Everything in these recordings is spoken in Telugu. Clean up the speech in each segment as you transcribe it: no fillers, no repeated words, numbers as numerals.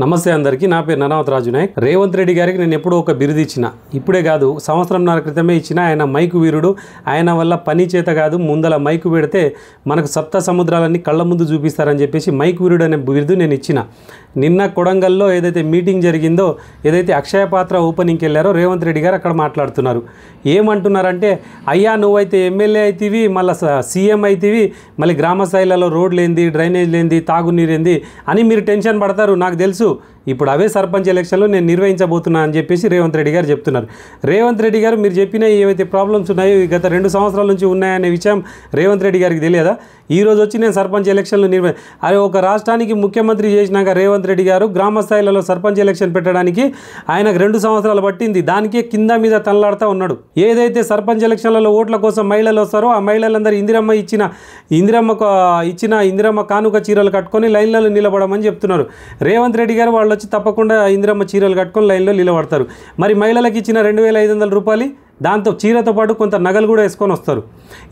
నమస్తే అందరికీ. నా పేరు ననావత్ రాజు నాయక్. రేవంత్ రెడ్డి గారికి నేను ఎప్పుడో ఒక బిరుదు ఇచ్చిన, ఇప్పుడే కాదు సంవత్సరంన్నర క్రితమే ఇచ్చిన. ఆయన మైకు వీరుడు, ఆయన వల్ల పని చేత కాదు, ముందల మైకు పెడితే మనకు సప్త సముద్రాలన్నీ కళ్ళ ముందు చూపిస్తారని చెప్పేసి మైకు వీరుడు అనే బిరుదు నేను ఇచ్చిన. నిన్న కొడంగల్లో ఏదైతే మీటింగ్ జరిగిందో, ఏదైతే అక్షయ పాత్ర ఓపెనింగ్కి వెళ్ళారో రేవంత్ రెడ్డి గారు అక్కడ మాట్లాడుతున్నారు. ఏమంటున్నారంటే, అయ్యా నువ్వైతే ఎమ్మెల్యే అవుతీవి, మళ్ళీ సీఎం అవుతీవి, మళ్ళీ గ్రామ స్థాయిలలో రోడ్లు ఏంది, డ్రైనేజ్ లేంది, తాగునీరు ఏంది అని మీరు టెన్షన్ పడతారు, నాకు తెలుసు. ఇప్పుడు అవే సర్పంచ్ ఎలక్షన్లో నేను నిర్వహించబోతున్నా అని చెప్పేసి రేవంత్ రెడ్డి గారు చెప్తున్నారు. రేవంత్ రెడ్డి గారు మీరు చెప్పిన ఏవైతే ప్రాబ్లమ్స్ ఉన్నాయో గత 2 సంవత్సరాల నుంచి ఉన్నాయనే విషయం రేవంత్ రెడ్డి గారికి తెలియదా? ఈరోజు వచ్చి నేను సర్పంచ్ ఎలక్షన్లు అదే ఒక రాష్ట్రానికి ముఖ్యమంత్రి చేసినాక రేవంత్ రెడ్డి గారు గ్రామ స్థాయిలలో సర్పంచ్ ఎలక్షన్ పెట్టడానికి ఆయనకు 2 సంవత్సరాలు పట్టింది. దానికే కింద మీద తనలాడుతూ ఉన్నాడు. ఏదైతే సర్పంచ్ ఎలక్షన్లలో ఓట్ల కోసం మహిళలు వస్తారో ఆ మహిళలందరూ ఇందిరమ్మ కానుక చీరలు కట్టుకొని లైన్లలో నిలబడమని చెప్తున్నారు. రేవంత్ రెడ్డి గారు వాళ్ళు వచ్చి తప్పకుండా ఇందిరమ్మ చీరలు కట్టుకొని లైన్లో నిలబడతారు. మరి మహిళలకు ఇచ్చిన 2500 రూపాయలు, దాంతో చీరతో పాటు కొంత నగలు కూడా వేసుకొని వస్తారు.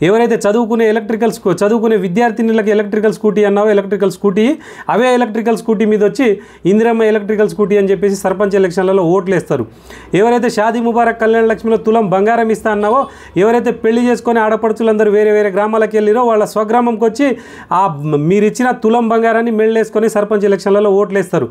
ఎవరైతే చదువుకునే విద్యార్థినులకు ఎలక్ట్రికల్ స్కూటీ అన్నావో ఎలక్ట్రికల్ స్కూటీ, అవే ఎలక్ట్రికల్ స్కూటీ మీద వచ్చి ఇందిరమ్మ ఎలక్ట్రికల్ స్కూటీ అని చెప్పేసి సర్పంచ్ ఎలక్షన్లలో ఓట్లు వేస్తారు. ఎవరైతే షాదీ ముబారక్ కళ్యాణ లక్ష్మిలో తులం బంగారం ఇస్తా అన్నావో, ఎవరైతే పెళ్లి చేసుకొని ఆడపడుచులందరూ వేరే వేరే గ్రామాలకు వెళ్ళిరో వాళ్ళ స్వగ్రామంకి వచ్చి ఆ మీరు ఇచ్చిన తులం బంగారాన్ని మెళ్ళేసుకొని సర్పంచ్ ఎలక్షన్లలో ఓట్లు వేస్తారు.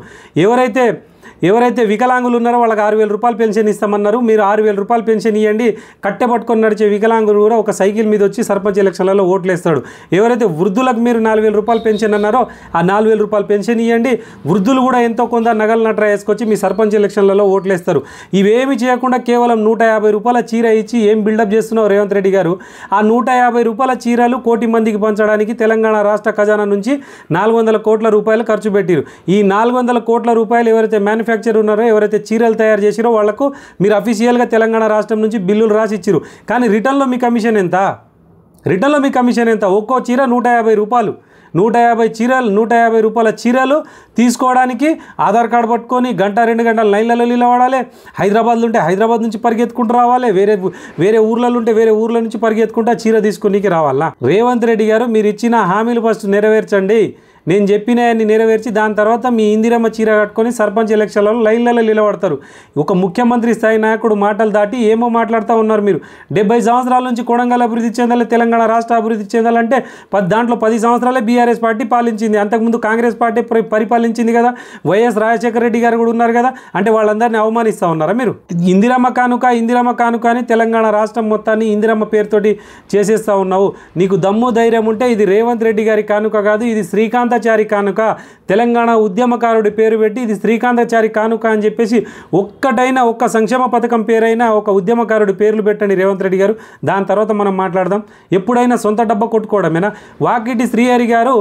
ఎవరైతే వికలాంగులు ఉన్నారో వాళ్ళకి 6000 రూపాయలు పెన్షన్ ఇస్తామన్నారు. మీరు 6000 రూపాయలు పెన్షన్ ఇవ్వండి, కట్టెపట్టుకొని నడిచే వికలాంగులు కూడా ఒక సైకిల్ మీద వచ్చి సర్పంచ్ ఎలక్షన్లలో ఓట్లు వేస్తాడు. ఎవరైతే వృద్ధులకు మీరు 4000 రూపాయలు పెన్షన్ అన్నారో ఆ 4000 రూపాయలు పెన్షన్ ఇవ్వండి, వృద్ధులు కూడా ఎంతో కొంత నగలు నట్ర వేసుకొచ్చి మీ సర్పంచ్ ఎలక్షన్లలో ఓట్లు వేస్తారు. ఇవేమి చేయకుండా కేవలం 150 రూపాయల చీర ఇచ్చి ఏం బిల్డప్ చేస్తున్నావు రేవంత్ రెడ్డి గారు? ఆ 150 రూపాయల చీరలు 1 కోటి మందికి పంచడానికి తెలంగాణ రాష్ట్ర ఖజానా నుంచి 400 కోట్ల రూపాయలు ఖర్చు పెట్టారు. ఈ 400 కోట్ల రూపాయలు ఎవరైతే మ్యానుఫ్యాక్చర్ ఉన్నారో, ఎవరైతే చీరలు తయారు చేసిరో వాళ్లకు మీరు అఫీషియల్గా తెలంగాణ రాష్ట్రం నుంచి బిల్లులు రాసి ఇచ్చిరు. కానీ రిటర్న్లో మీ కమిషన్ ఎంత? ఒక్కో చీర 150 రూపాయలు. 150 రూపాయల చీరలు తీసుకోవడానికి ఆధార్ కార్డు పట్టుకొని 1-2 గంటలు లైన్లలో నిలబడాలి. హైదరాబాద్లో ఉంటే హైదరాబాద్ నుంచి పరిగెత్తుకుంటూ రావాలి, వేరే ఊర్లలో ఉంటే వేరే ఊర్ల నుంచి పరిగెత్తుకుంటూ చీర తీసుకునికి రావాలా? రేవంత్ రెడ్డి గారు మీరు ఇచ్చిన హామీలు ఫస్ట్ నెరవేర్చండి. నేను చెప్పినవన్నీ నెరవేర్చి దాని తర్వాత మీ ఇందిరమ్మ చీర కట్టుకొని సర్పంచ్ ఎలక్షన్లలో లైన్లలో నిలబడతారు. ఒక ముఖ్యమంత్రి స్థాయి నాయకుడు మాటలు దాటి ఏమో మాట్లాడుతూ ఉన్నారు మీరు. 70 సంవత్సరాల నుంచి కొడంగల్ అభివృద్ధి చెందాలి, తెలంగాణ రాష్ట్ర అభివృద్ధి చెందాలంటే దాంట్లో 10 సంవత్సరాలే బీఆర్ఎస్ పార్టీ పాలించింది. అంతకుముందు కాంగ్రెస్ పార్టీ పరిపాలించింది కదా. వైఎస్ రాజశేఖర రెడ్డి గారు కూడా ఉన్నారు కదా. అంటే వాళ్ళందరినీ అవమానిస్తూ ఉన్నారా మీరు? ఇందిరమ్మ కానుక అని తెలంగాణ రాష్ట్రం మొత్తాన్ని ఇందిరమ్మ పేరుతోటి చేసేస్తూ ఉన్నావు. నీకు దమ్ము ధైర్యం ఉంటే ఇది రేవంత్ రెడ్డి గారి కానుక కాదు, ఇది శ్రీకాంతాచారి కానుక. తెలంగాణ ఉద్యమకారుడి పేరు పెట్టి ఇది శ్రీకాంతాచారి కానుక అని చెప్పేసి ఒక్క సంక్షేమ పథకం పేరైనా ఒక ఉద్యమకారుడి పేర్లు పెట్టండి రేవంత్ రెడ్డి గారు. దాని తర్వాత మనం మాట్లాడదాం. ఎప్పుడైనా సొంత డబ్బా కొట్టుకోవడమేనా? వాకిటి శ్రీహరి గారు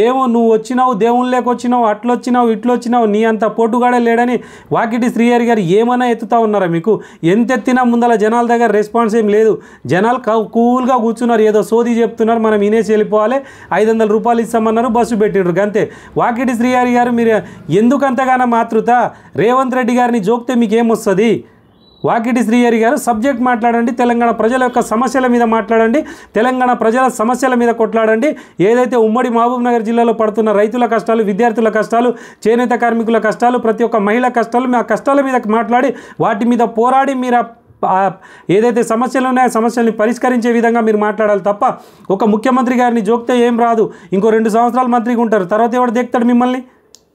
ఏమో నువ్వు వచ్చినావు, దేవుళ్ళకి వచ్చినావు, అట్లొచ్చినావు, ఇట్లొచ్చినావు, నీ అంత పోటుగాడే లేడని వాకిటి శ్రీహరి గారు ఏమైనా ఎత్తుతా ఉన్నారా? మీకు ఎంత ఎత్తినా ముందల జనాల దగ్గర రెస్పాన్స్ ఏం లేదు. జనాలు కూల్గా కూర్చున్నారు, ఏదో సోది చెప్తున్నారు, మనం వినేసి వెళ్ళిపోవాలి, 500 రూపాయలు ఇస్తామన్నారు, బస్సు పెట్టిండ్రు అంతే. వాకిటి శ్రీహరి గారు మీరు ఎందుకు అంతగానో మాతృత? రేవంత్ రెడ్డి గారిని జోక్తే మీకేమొస్తుంది? వాకిటి శ్రీహరి గారు సబ్జెక్ట్ మాట్లాడండి, తెలంగాణ ప్రజల యొక్క సమస్యల మీద మాట్లాడండి, తెలంగాణ ప్రజల సమస్యల మీద కొట్లాడండి. ఏదైతే ఉమ్మడి మహబూబ్నగర్ జిల్లాలో పడుతున్న రైతుల కష్టాలు, విద్యార్థుల కష్టాలు, చేనేత కార్మికుల కష్టాలు, ప్రతి ఒక్క మహిళ కష్టాలు, ఆ కష్టాల మీద మాట్లాడి వాటి మీద పోరాడి మీరు ఏదైతే సమస్యలు ఉన్నాయో సమస్యల్ని పరిష్కరించే విధంగా మీరు మాట్లాడాలి తప్ప ఒక ముఖ్యమంత్రి గారిని జోక్తే ఏం రాదు. ఇంకో 2 సంవత్సరాలు మంత్రిగా ఉంటారు, తర్వాత ఎవడు దేక్తాడు మిమ్మల్ని?